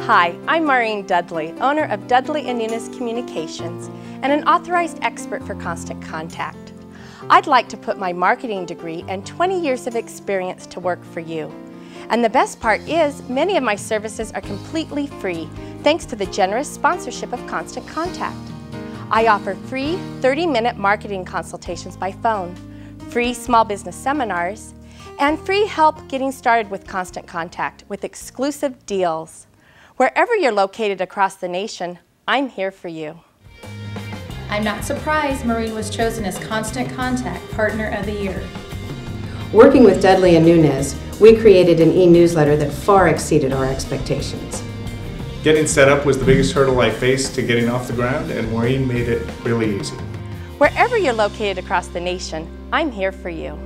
Hi, I'm Maureen Dudley, owner of Dudley & Nunes Communications and an authorized expert for Constant Contact. I'd like to put my marketing degree and 20 years of experience to work for you. And the best part is, many of my services are completely free, thanks to the generous sponsorship of Constant Contact. I offer free 30-minute marketing consultations by phone, free small business seminars, and free help getting started with Constant Contact with exclusive deals. Wherever you're located across the nation, I'm here for you. I'm not surprised Maureen was chosen as Constant Contact Partner of the Year. Working with Dudley & Nunes, we created an e-newsletter that far exceeded our expectations. Getting set up was the biggest hurdle I faced to getting off the ground, and Maureen made it really easy. Wherever you're located across the nation, I'm here for you.